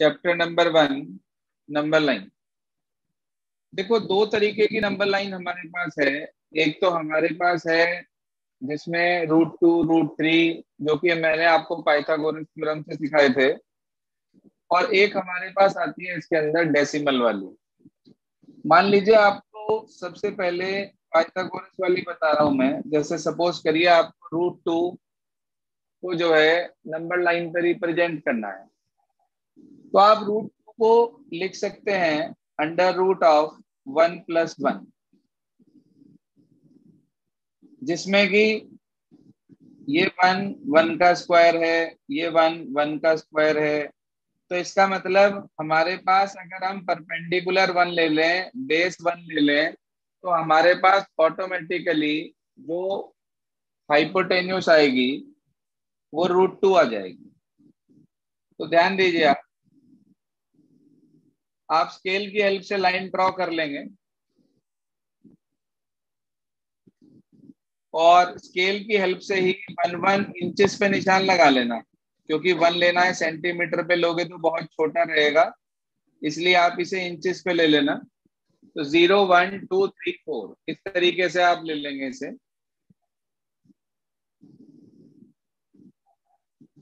Chapter number 1, number line. देखो, दो तरीके की नंबर लाइन हमारे पास है। एक तो हमारे पास है जिसमें √2, √3, जो कि मैंने आपको पाइथागोरस थ्योरम से सिखाए थे। और एक हमारे पास आती है इसके अंदर डेसिमल वाली। मान लीजिए आपको सबसे पहले पाइथागोरस वाली बता रहा हूं मैं। जैसे सपोज करिए आपको √2 को जो है नंबर लाइन पर रिप्रेजेंट करना है, तो आप √2 को लिख सकते हैं √1 + 1, जिसमें कि ये 1 1 का स्क्वायर है, ये 1 1 का स्क्वायर है। तो इसका मतलब हमारे पास अगर हम परपेंडिकुलर 1 ले लें, बेस 1 ले लें, तो हमारे पास ऑटोमेटिकली जो हाइपोटेन्यूस आएगी वो √2 आ जाएगी। तो ध्यान दीजिए, आप स्केल की हेल्प से लाइन ड्रॉ कर लेंगे और स्केल की हेल्प से ही 1 इंचेस पे निशान लगा लेना, क्योंकि 1 लेना है, सेंटीमीटर पे लोगे तो बहुत छोटा रहेगा, इसलिए आप इसे इंचेस पे ले लेना। तो 0 1 2 3 4 इस तरीके से आप ले लेंगे इसे।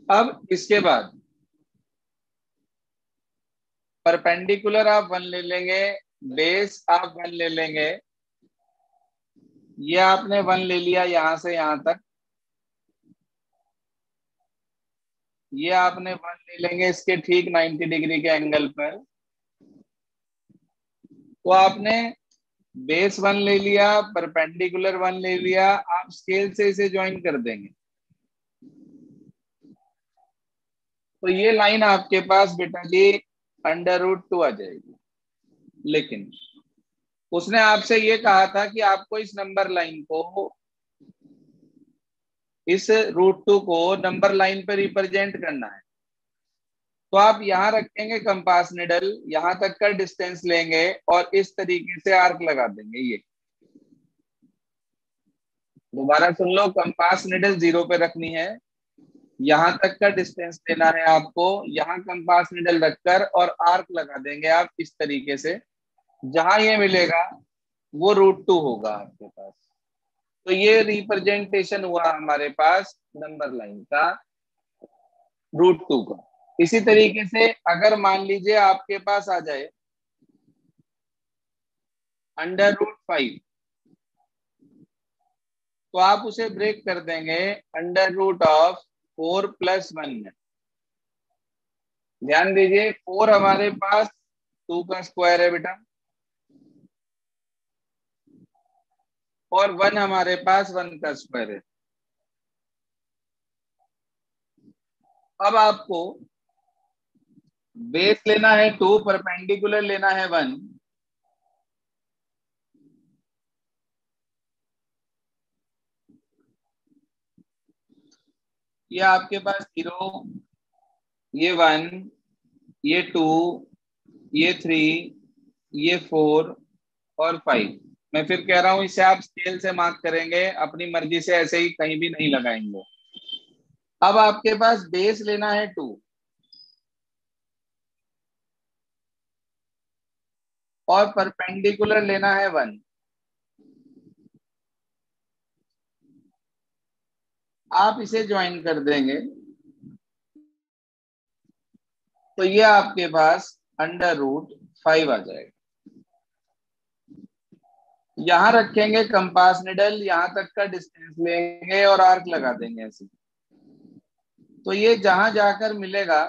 अब इसके बाद परपेंडिकुलर आप 1 ले लेंगे, बेस आप 1 ले लेंगे। ये आपने 1 ले लिया यहां से यहां तक। ये आपने 1 ले लेंगे इसके ठीक 90 डिग्री के एंगल पर। तो आपने बेस 1 ले लिया, परपेंडिकुलर 1 ले लिया, आप स्केल से इसे ज्वाइन कर देंगे। तो ये लाइन आपके पास बेटा जी √2 आ जाएगी। लेकिन उसने आपसे ये कहा था कि आपको इस नंबर लाइन को, इस √2 को नंबर लाइन पर रिप्रेजेंट करना है। तो आप यहां रखेंगे कंपास निडल, यहां तक का डिस्टेंस लेंगे और इस तरीके से आर्क लगा देंगे। ये दोबारा सुन लो, कंपास निडल 0 पे रखनी है, यहां तक का डिस्टेंस लेना है आपको, यहां कंपास निडल रखकर और आर्क लगा देंगे आप इस तरीके से। जहां ये मिलेगा वो √2 होगा आपके पास। तो ये रिप्रेजेंटेशन हुआ हमारे पास नंबर लाइन का, √2 का। इसी तरीके से अगर मान लीजिए आपके पास आ जाए √5, तो आप उसे ब्रेक कर देंगे √4 + 1 में। ध्यान दीजिए, 4 हमारे पास 2 का स्क्वायर है बेटा, और 1 हमारे पास 1 का स्क्वायर है। अब आपको बेस लेना है 2, परपेंडिकुलर लेना है 1। ये आपके पास 0, ये 1, ये 2, ये 3, ये 4 और 5। मैं फिर कह रहा हूं, इसे आप स्केल से मार्क करेंगे, अपनी मर्जी से ऐसे ही कहीं भी नहीं लगाएंगे। अब आपके पास बेस लेना है 2 और परपेंडिकुलर लेना है 1। आप इसे ज्वाइन कर देंगे, तो ये आपके पास √5 आ जाएगा। यहां रखेंगे कंपास निडल, यहां तक का डिस्टेंस लेंगे और आर्क लगा देंगे ऐसे। तो ये जहां जाकर मिलेगा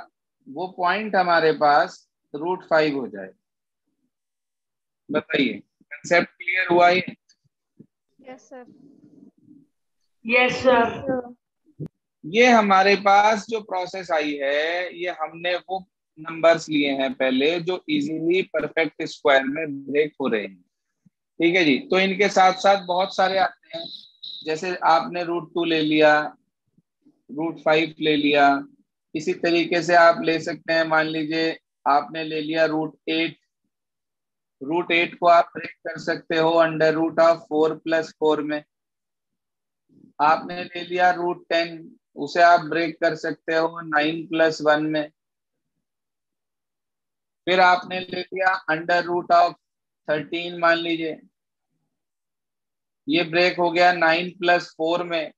वो पॉइंट हमारे पास √5 हो जाएगा। बताइए, कंसेप्ट क्लियर हुआ ये? Yes sir. Yes sir. ये हमारे पास जो प्रोसेस आई है, ये हमने वो नंबर्स लिए हैं पहले जो इजीली परफेक्ट स्क्वायर में ब्रेक हो रहे हैं। ठीक है जी। तो इनके साथ साथ बहुत सारे आते हैं, जैसे आपने √2 ले लिया, √5 ले लिया। इसी तरीके से आप ले सकते हैं, मान लीजिए आपने ले लिया √8। √8 को आप ब्रेक कर सकते हो √4 + 4 में। आपने ले लिया √10, उसे आप ब्रेक कर सकते हो 9 + 1 में। फिर आपने ले लिया अंडर रूट ऑफ 13 मान लीजिए, ये ब्रेक हो गया 9+4 में।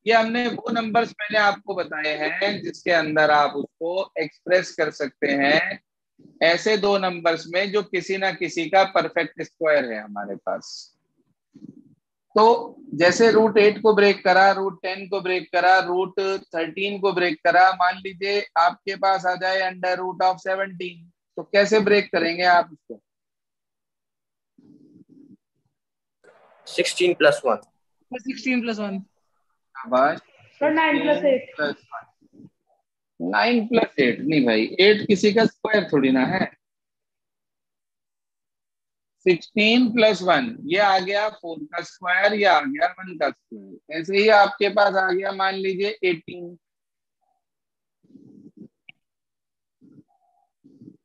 ये हमने वो नंबर्स मैंने आपको बताए हैं जिसके अंदर आप उसको एक्सप्रेस कर सकते हैं ऐसे दो नंबर्स में जो किसी ना किसी का परफेक्ट स्क्वायर है हमारे पास। तो जैसे √8 को ब्रेक करा, √10 को ब्रेक करा, √13 को ब्रेक करा, मान लीजिए आपके पास आ जाए अंडर रूट ऑफ 17, तो कैसे ब्रेक करेंगे आप उसको? 16 + 1। 16 + 1। बस 9+8। 9+8 नहीं भाई, 8 किसी का स्क्वायर थोड़ी ना है। 16 + 1 ये आ गया 4 का स्क्वायर, ये आ गया 1 का स्क्वायर। ऐसे ही आपके पास आ गया मान लीजिए 18,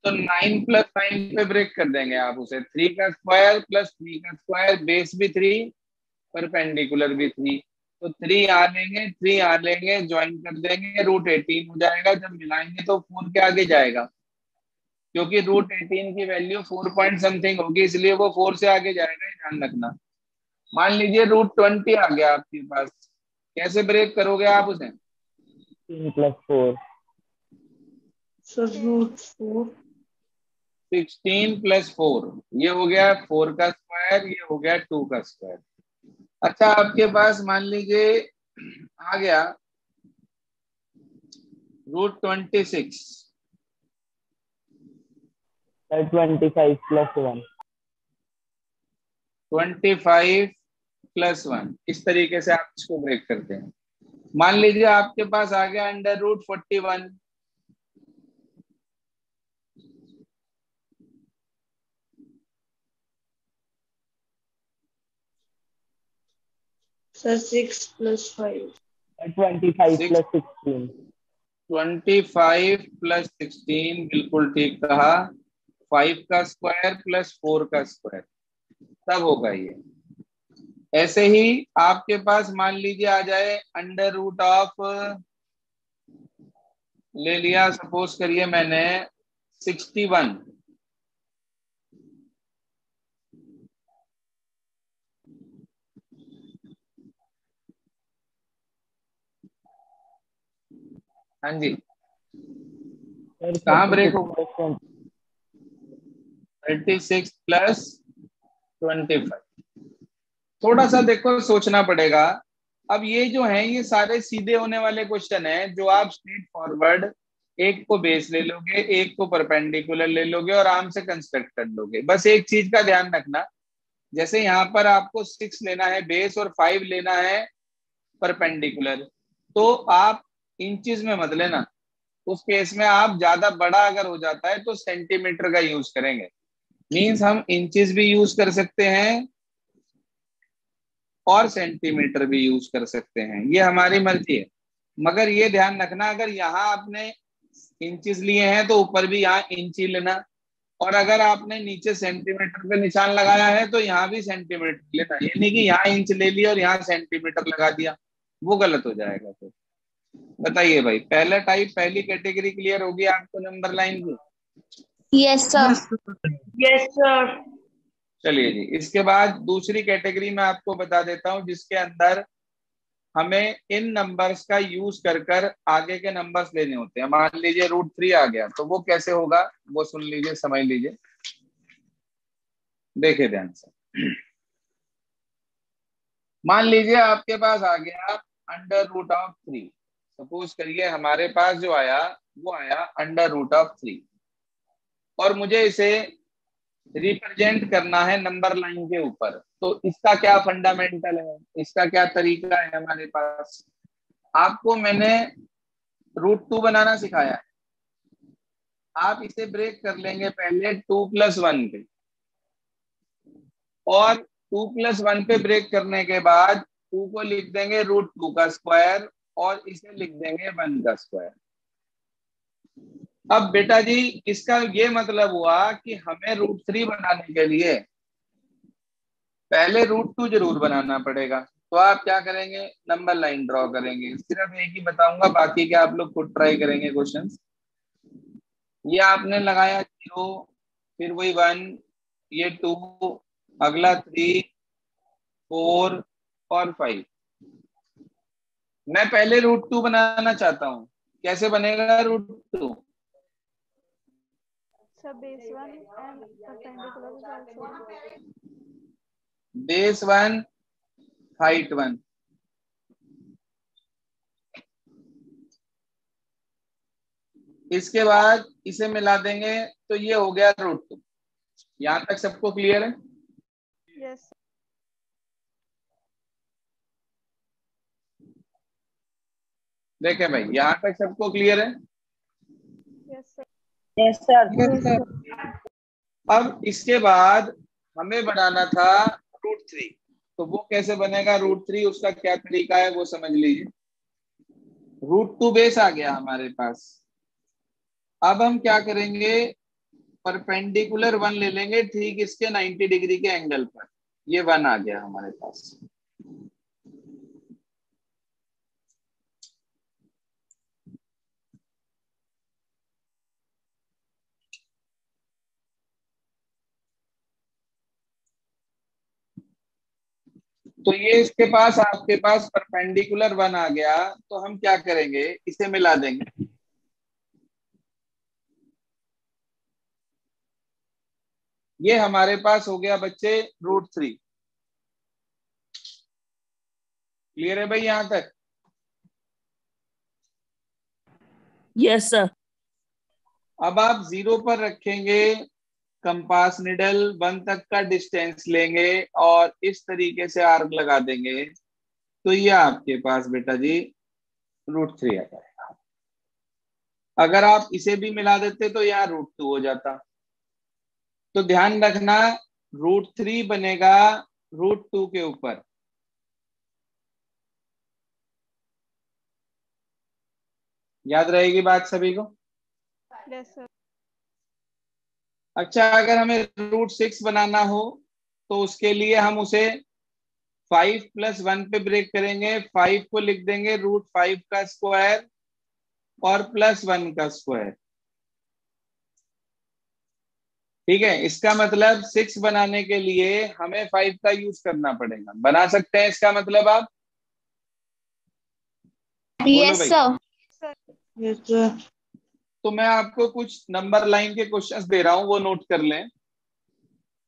तो 9 + 9 पे ब्रेक कर देंगे आप उसे। 3 का स्क्वायर + 3 का स्क्वायर, बेस भी 3, परपेंडिकुलर भी 3, तो 3 आ लेंगे ज्वाइन कर देंगे, √18 हो जाएगा। जब मिलाएंगे तो 4 के आगे जाएगा, क्योंकि √18 की वैल्यू 4 पॉइंट समथिंग होगी, इसलिए वो 4 से आगे जाएगा, ध्यान रखना। मान लीजिए √20 आ गया आपके पास, कैसे ब्रेक करोगे आप उसे? 16 + 4। So √4। 16 + 4 ये हो गया 4 का स्क्वायर, ये हो गया 2 का स्क्वायर। अच्छा, आपके पास मान लीजिए आ गया √26, 25 + 1। 25 + 1, इस तरीके से आप इसको ब्रेक करते हैं। मान लीजिए आपके पास आ गया अंडर रूट 41, सर 6 + 5। 25 + 16। 25 + 16 बिल्कुल ठीक कहा, 5 का स्क्वायर + 4 का स्क्वायर, तब होगा ये। ऐसे ही आपके पास मान लीजिए आ जाए अंडर रूट ऑफ, ले लिया सपोज करिए मैंने 61, हाँ जी, कहाँ ब्रेक होगा? 36 + 25। थोड़ा सा देखो सोचना पड़ेगा। अब ये जो है ये सारे सीधे होने वाले क्वेश्चन हैं, जो आप स्ट्रेट फॉरवर्ड एक को बेस ले लोगे, एक को परपेंडिकुलर ले लोगे और आराम से कंस्ट्रक्ट कर लोगे। बस एक चीज का ध्यान रखना, जैसे यहाँ पर आपको 6 लेना है बेस और 5 लेना है परपेंडिकुलर, तो आप इंचेस में मत लेना। उस केस में आप ज्यादा बड़ा अगर हो जाता है तो सेंटीमीटर का यूज करेंगे। मींस हम इंचेस भी यूज कर सकते हैं और सेंटीमीटर भी यूज कर सकते हैं, ये हमारी मर्जी है। मगर ये ध्यान रखना, अगर यहाँ आपने इंचेस लिए हैं तो ऊपर भी यहाँ इंच ही लेना, और अगर आपने नीचे सेंटीमीटर पे निशान लगाया है तो यहाँ भी सेंटीमीटर लेना। ये नहीं कि यहाँ इंच ले लिया और यहाँ सेंटीमीटर लगा दिया, वो गलत हो जाएगा। तो बताइए भाई, पहला टाइप, पहली कैटेगरी क्लियर होगी आपको नंबर लाइन की? Yes sir. Yes sir. चलिए जी, इसके बाद दूसरी कैटेगरी में आपको बता देता हूं, जिसके अंदर हमें इन नंबर्स का यूज कर कर आगे के नंबर्स लेने होते हैं। मान लीजिए √3 आ गया, तो वो कैसे होगा वो सुन लीजिए, समझ लीजिए, देखिए ध्यान से। मान लीजिए आपके पास आ गया अंडर रूट ऑफ 3, सपोज करिए हमारे पास जो आया वो आया अंडर रूट ऑफ 3, और मुझे इसे रिप्रेजेंट करना है नंबर लाइन के ऊपर। तो इसका क्या फंडामेंटल है, इसका क्या तरीका है हमारे पास? आपको मैंने √2 बनाना सिखाया है। आप इसे ब्रेक कर लेंगे पहले 2 + 1 पे, और 2 + 1 पे ब्रेक करने के बाद 2 को लिख देंगे √2 का स्क्वायर और इसे लिख देंगे 1 का स्क्वायर। अब बेटा जी, इसका ये मतलब हुआ कि हमें √3 बनाने के लिए पहले √2 जरूर बनाना पड़ेगा। तो आप क्या करेंगे, नंबर लाइन ड्रॉ करेंगे। सिर्फ एक ही बताऊंगा, बाकी के आप लोग खुद ट्राई करेंगे क्वेश्चन। ये आपने लगाया 0, फिर वही 1, ये 2, अगला 3, 4 और 5। मैं पहले √2 बनाना चाहता हूँ, कैसे बनेगा √2? So base 1 and perpendicular is also base 1 height 1। इसके बाद इसे मिला देंगे तो ये हो गया √2। यहां तक सबको क्लियर है? yes देखें भाई, यहां तक सबको क्लियर है? yes sir Yes, sir. Yes, sir. अब इसके बाद हमें बनाना था √3, तो वो कैसे बनेगा √3? उसका क्या तरीका है वो समझ लीजिए। √2 बेस आ गया हमारे पास। अब हम क्या करेंगे, परपेंडिकुलर 1 ले लेंगे ठीक इसके 90 डिग्री के एंगल पर। ये 1 आ गया हमारे पास। तो ये इसके पास आपके पास परपेंडिकुलर 1 आ गया, तो हम क्या करेंगे, इसे मिला देंगे। ये हमारे पास हो गया बच्चे √3। क्लियर है भाई यहां तक? Yes, sir. अब आप 0 पर रखेंगे, कंपास निडल 1 तक का डिस्टेंस लेंगे और इस तरीके से आर्क लगा देंगे, तो ये आपके पास बेटा जी √3 आ जाएगा। अगर आप इसे भी मिला देते तो यहाँ √2 हो जाता। तो ध्यान रखना, √3 बनेगा √2 के ऊपर। याद रहेगी बात सभी को? yes sir अच्छा, अगर हमें √6 बनाना हो तो उसके लिए हम उसे 5 + 1 पे ब्रेक करेंगे। 5 को लिख देंगे √5 का स्क्वायर और +1 का स्क्वायर। ठीक है, इसका मतलब 6 बनाने के लिए हमें 5 का यूज करना पड़ेगा। बना सकते हैं इसका मतलब आप? Yes, भाई। sir. Yes, sir. तो मैं आपको कुछ नंबर लाइन के क्वेश्चंस दे रहा हूं, वो नोट कर लें।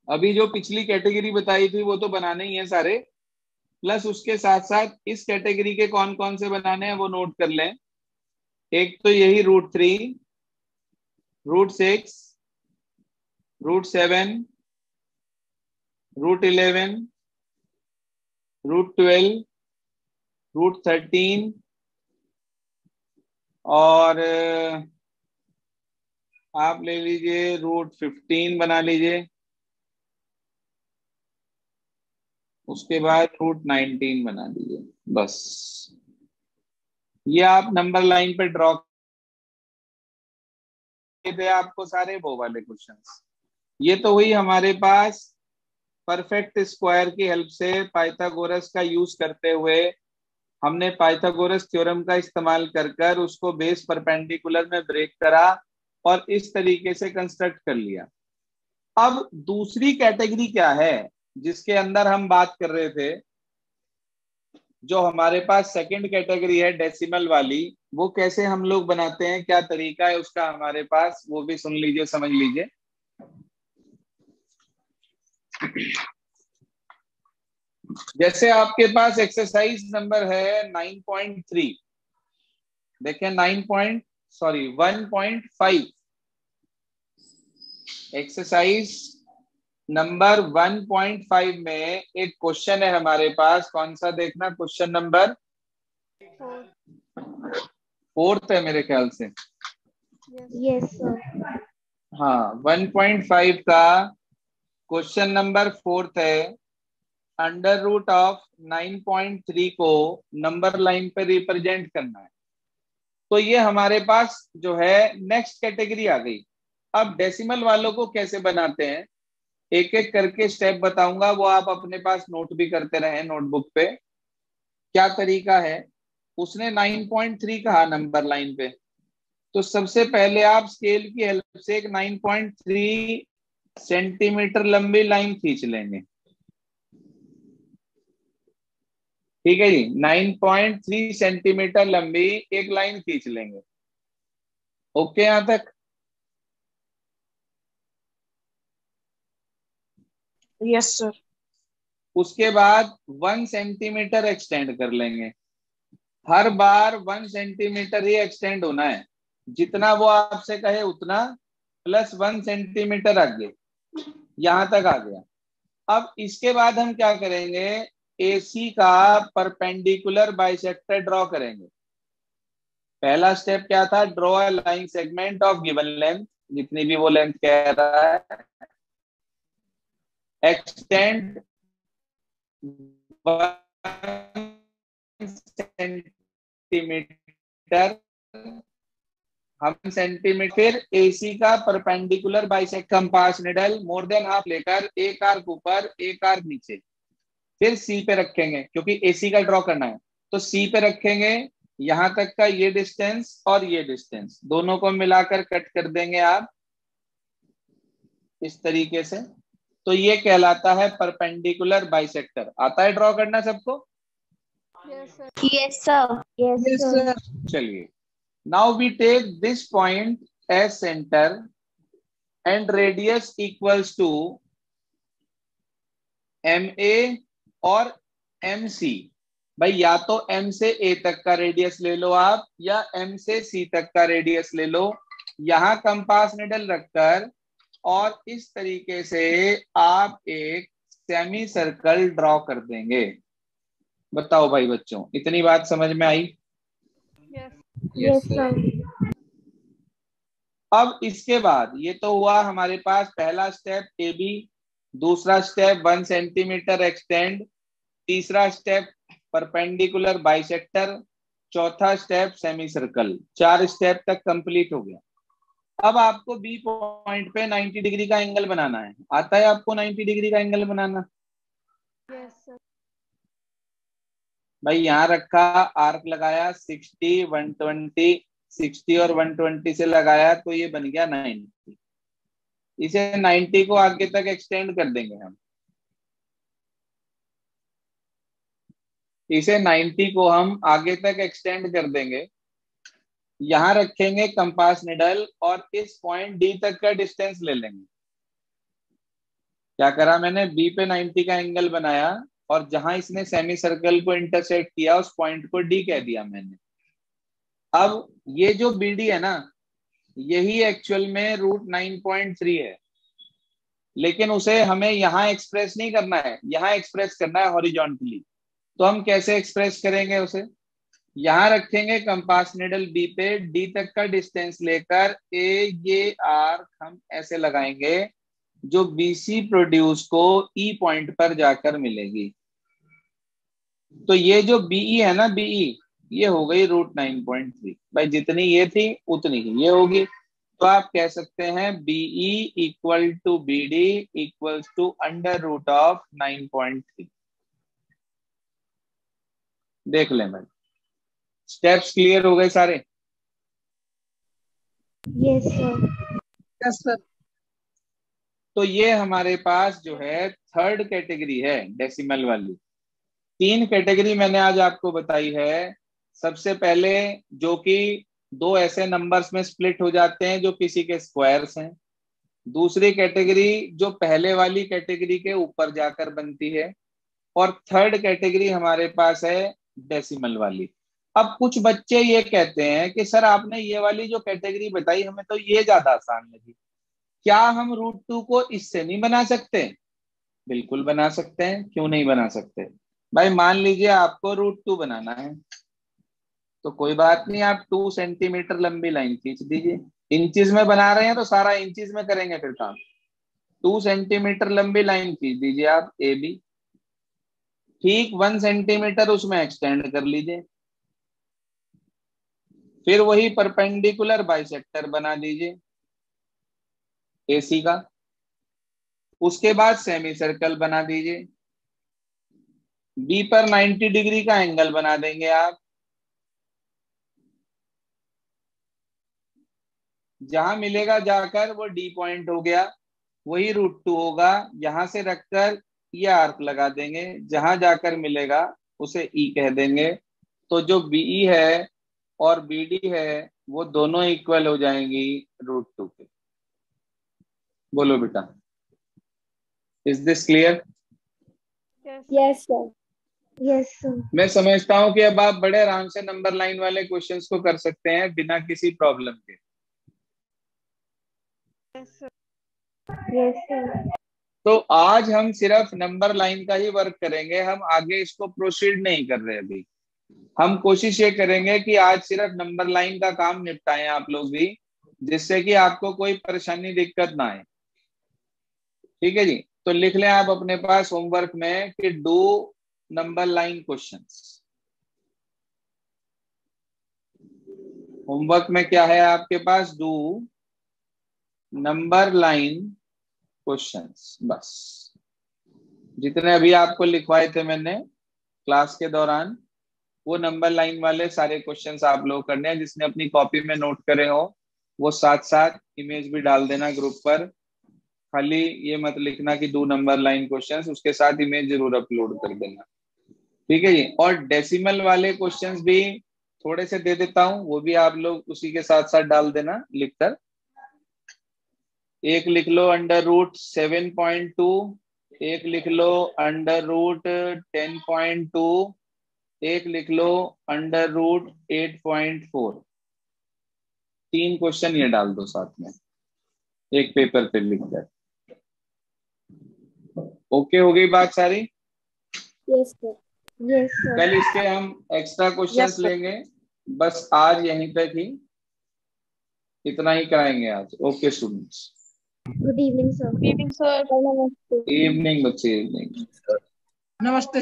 अभी जो पिछली कैटेगरी बताई थी वो तो बनाने ही है सारे, प्लस उसके साथ साथ इस कैटेगरी के कौन कौन से बनाने हैं वो नोट कर लें। एक तो यही √3, √6, √7, √11, √12, √13 और आप ले लीजिए √15 बना लीजिए। उसके बाद √19 बना लीजिए। बस ये आप नंबर लाइन पे ड्रॉ थे आपको सारे वो वाले क्वेश्चंस। ये तो हुई हमारे पास परफेक्ट स्क्वायर की हेल्प से पाइथागोरस का यूज करते हुए हमने पाइथागोरस थ्योरम का इस्तेमाल कर कर उसको बेस परपेंडिकुलर में ब्रेक करा और इस तरीके से कंस्ट्रक्ट कर लिया। अब दूसरी कैटेगरी क्या है जिसके अंदर हम बात कर रहे थे, जो हमारे पास सेकंड कैटेगरी है डेसिमल वाली, वो कैसे हम लोग बनाते हैं, क्या तरीका है उसका हमारे पास, वो भी सुन लीजिए, समझ लीजिए। जैसे आपके पास एक्सरसाइज नंबर है 9.3, देखें 1.5 एक्सरसाइज नंबर 1.5 में एक क्वेश्चन है हमारे पास। कौन सा देखना, क्वेश्चन नंबर 4 है मेरे ख्याल से। Yes, sir. हाँ, 1.5 का क्वेश्चन नंबर 4 है। √9.3 को नंबर लाइन पे रिप्रेजेंट करना है। तो ये हमारे पास जो है नेक्स्ट कैटेगरी आ गई। अब डेसिमल वालों को कैसे बनाते हैं, एक एक करके स्टेप बताऊंगा, वो आप अपने पास नोट भी करते रहे नोटबुक पे। क्या तरीका है, उसने 9.3 कहा नंबर लाइन पे, तो सबसे पहले आप स्केल की हेल्प से एक 9.3 सेंटीमीटर लंबी लाइन खींच लेंगे। ठीक है जी, 9.3 सेंटीमीटर लंबी एक लाइन खींच लेंगे। ओके यहां तक? Yes sir. उसके बाद 1 सेंटीमीटर एक्सटेंड कर लेंगे। हर बार 1 सेंटीमीटर ही एक्सटेंड होना है, जितना वो आपसे कहे उतना, प्लस 1 सेंटीमीटर आगे, यहां तक आ गया। अब इसके बाद हम क्या करेंगे, AC का परपेंडिकुलर बाइसेक्टर ड्रॉ करेंगे। पहला स्टेप क्या था, draw a line segment of given length, जितनी भी वो लेंथ कह रहा है, एक्सटेंड 1 सेंटीमीटर, हम सेंटीमीटर, फिर AC का perpendicular bisect compass needle more than half लेकर एक आर्क ऊपर एक आर्क नीचे, फिर C पे रखेंगे, क्योंकि AC का ड्रॉ करना है तो C पे रखेंगे। यहां तक का ये डिस्टेंस और ये डिस्टेंस दोनों को मिलाकर कट कर देंगे आप इस तरीके से। तो ये कहलाता है परपेंडिकुलर बाइसेक्टर। आता है ड्रॉ करना सबको? Yes, sir. Yes, sir. Yes, sir. चलिए, now we take this point as centre and radius equals to MA और MC। भाई या तो M से A तक का रेडियस ले लो आप, या M से C तक का रेडियस ले लो। यहां कंपास निडल रखकर और इस तरीके से आप एक सेमी सर्कल ड्रॉ कर देंगे। बताओ भाई बच्चों, इतनी बात समझ में आई? Yes. Yes, sir. अब इसके बाद ये तो हुआ हमारे पास पहला स्टेप AB, दूसरा स्टेप 1 सेंटीमीटर एक्सटेंड, तीसरा स्टेप परपेंडिकुलर बाइसेक्टर, चौथा स्टेप सेमी सर्कल। 4 स्टेप तक कंप्लीट हो गया। अब आपको B पॉइंट पे 90 डिग्री का एंगल बनाना है। आता है आपको 90 डिग्री का एंगल बनाना? Yes, sir. भाई यहाँ रखा, आर्क लगाया, 60, 120, 60 और 120 से लगाया तो ये बन गया 90। इसे 90 को आगे तक एक्सटेंड कर देंगे हम। इसे 90 को हम आगे तक एक्सटेंड कर देंगे। यहां रखेंगे कंपास निडल और इस पॉइंट D तक का डिस्टेंस ले लेंगे। क्या करा मैंने, B पे 90 का एंगल बनाया और जहां इसने सेमी सर्कल को इंटरसेक्ट किया उस पॉइंट को D कह दिया मैंने। अब ये जो BD है ना, यही एक्चुअल में √9.3 है, लेकिन उसे हमें यहां एक्सप्रेस नहीं करना है, यहां एक्सप्रेस करना है हॉरिजॉन्टली। तो हम कैसे एक्सप्रेस करेंगे उसे, यहां रखेंगे कंपास निडल B पे, D तक का डिस्टेंस लेकर ये आर्क हम ऐसे लगाएंगे जो BC प्रोड्यूस को E पॉइंट पर जाकर मिलेगी। तो ये जो BE है ना, BE ये हो गई √9.3। भाई जितनी ये थी उतनी ही ये होगी। तो आप कह सकते हैं BE equal to BD equals to √9.3। देख लें भाई, स्टेप्स क्लियर हो गए सारे? Yes, sir. Yes sir. तो ये हमारे पास जो है थर्ड कैटेगरी है, डेसिमल वाली। 3 कैटेगरी मैंने आज आपको बताई है। सबसे पहले जो कि 2 ऐसे नंबर्स में स्प्लिट हो जाते हैं जो किसी के स्क्वायर्स हैं। दूसरी कैटेगरी जो पहले वाली कैटेगरी के ऊपर जाकर बनती है। और थर्ड कैटेगरी हमारे पास है डेसिमल वाली। अब कुछ बच्चे ये कहते हैं कि सर आपने ये वाली जो कैटेगरी बताई हमें तो ये ज्यादा आसान लगी, क्या हम √2 को इससे नहीं बना सकते? बिल्कुल बना सकते हैं, क्यों नहीं बना सकते। भाई मान लीजिए आपको √2 बनाना है, तो कोई बात नहीं, आप 2 सेंटीमीटर लंबी लाइन खींच दीजिए। इंचेस में बना रहे हैं तो सारा इंचेस में करेंगे फिर काम। 2 सेंटीमीटर लंबी लाइन खींच दीजिए आप AB, ठीक 1 सेंटीमीटर उसमें एक्सटेंड कर लीजिए, फिर वही परपेंडिकुलर बाइसेक्टर बना दीजिए AC का। उसके बाद सेमी सर्कल बना दीजिए, B पर 90 डिग्री का एंगल बना देंगे आप। जहां मिलेगा जाकर वो डी पॉइंट हो गया, वही √2 होगा। यहां से रखकर ये आर्क लगा देंगे, जहां जाकर मिलेगा उसे ई कह देंगे। तो जो बीई है और बीडी है वो दोनों इक्वल हो जाएंगी √2 के। बोलो बेटा, is this clear? Yes, sir. Yes, sir. मैं समझता हूं कि अब आप बड़े आराम से नंबर लाइन वाले क्वेश्चंस को कर सकते हैं बिना किसी प्रॉब्लम के। Yes, sir. तो आज हम सिर्फ नंबर लाइन का ही वर्क करेंगे, हम आगे इसको प्रोसीड नहीं कर रहे अभी। हम कोशिश ये करेंगे कि आज सिर्फ नंबर लाइन का काम निपटाएं आप लोग भी, जिससे कि आपको कोई परेशानी दिक्कत ना आए। ठीक है जी, तो लिख लें आप अपने पास होमवर्क में कि do number line questions. Homework में क्या है आपके पास? Do number line questions. बस जितने अभी आपको लिखवाए थे मैंने क्लास के दौरान, वो नंबर लाइन वाले सारे क्वेश्चंस आप लोग करने हैं। जिसने अपनी कॉपी में नोट करे हो वो साथ साथ इमेज भी डाल देना ग्रुप पर। खाली ये मत लिखना कि डू नंबर लाइन क्वेश्चंस, उसके साथ इमेज जरूर अपलोड कर देना। ठीक है जी। और डेसिमल वाले क्वेश्चंस भी थोड़े से दे देता हूं, वो भी आप लोग उसी के साथ साथ डाल देना लिखकर। एक लिख लो √7.2, एक लिख लो √10.2, एक लिख लो √8.4। 3 क्वेश्चन ये डाल दो साथ में एक पेपर पे लिखकर। ओके हो गई बात सारी? Yes, sir. Yes, sir. कल इसके हम एक्स्ट्रा क्वेश्चंस लेंगे, बस आज यहीं तक ही इतना ही कराएंगे आज। Okay students, Good evening, sir. Good evening, sir. Namaste. Evening बच्चे, इवनिंग। नमस्ते।